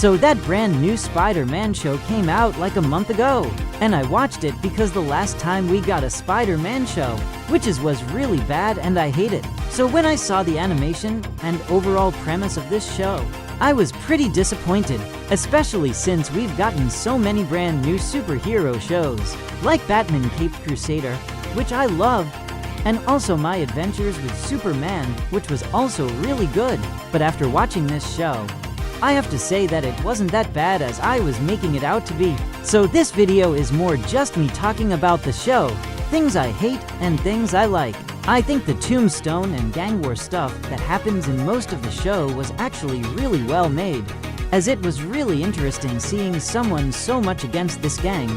So that brand new Spider-Man show came out like a month ago, and I watched it because the last time we got a Spider-Man show, which was really bad and I hate it. So when I saw the animation and overall premise of this show, I was pretty disappointed, especially since we've gotten so many brand new superhero shows, like Batman Caped Crusader, which I love, and also My Adventures with Superman, which was also really good. But after watching this show, I have to say that it wasn't that bad as I was making it out to be. So this video is more just me talking about the show, things I hate and things I like. I think the Tombstone and gang war stuff that happens in most of the show was actually really well made, as it was really interesting seeing someone so much against this gang,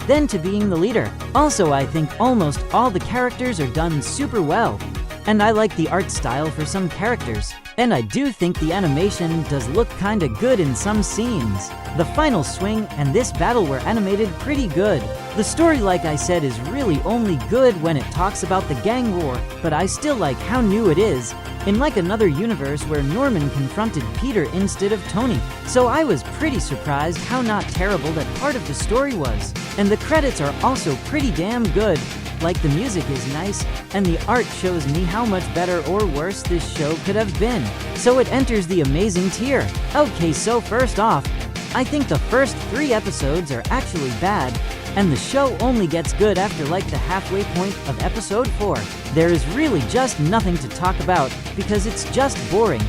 then to being the leader. Also, I think almost all the characters are done super well, and I like the art style for some characters. And I do think the animation does look kinda good in some scenes. The final swing and this battle were animated pretty good. The story, like I said, is really only good when it talks about the gang war, but I still like how new it is, in like another universe where Norman confronted Peter instead of Tony. So I was pretty surprised how not terrible that part of the story was. And the credits are also pretty damn good. Like, the music is nice, and the art shows me how much better or worse this show could have been. So it enters the amazing tier. Okay, so first off, I think the first 3 episodes are actually bad, and the show only gets good after like the halfway point of episode 4. There is really just nothing to talk about, because it's just boring.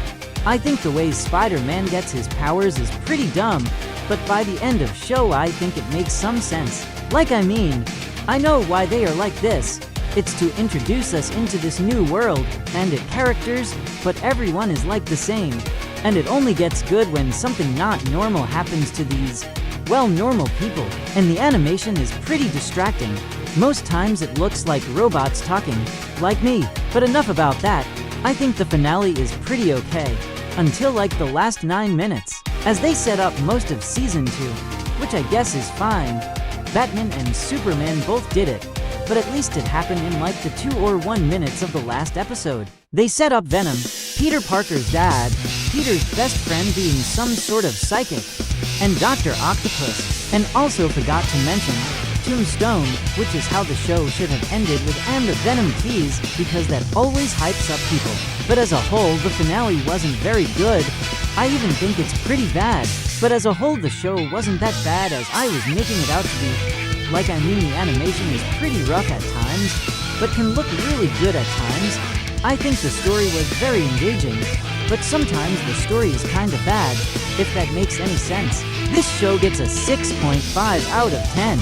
I think the way Spider-Man gets his powers is pretty dumb, but by the end of show I think it makes some sense. Like, I know why they are like this. It's to introduce us into this new world and its characters, but everyone is like the same. And it only gets good when something not normal happens to these, well, normal people. And the animation is pretty distracting. Most times it looks like robots talking, like me. But enough about that. I think the finale is pretty okay, until like the last 9 minutes, as they set up most of season 2, which I guess is fine. Batman and Superman both did it, but at least it happened in like the 2 or 1 minutes of the last episode. They set up Venom, Peter Parker's dad, Peter's best friend being some sort of psychic, and Dr. Octopus, and also forgot to mention Tombstone, which is how the show should have ended with and the Venom tease, because that always hypes up people. But as a whole, the finale wasn't very good. I even think it's pretty bad. But as a whole, the show wasn't that bad as I was making it out to be. Like, the animation is pretty rough at times, but can look really good at times. I think the story was very engaging, but sometimes the story is kinda bad, if that makes any sense. This show gets a 6.5 out of 10.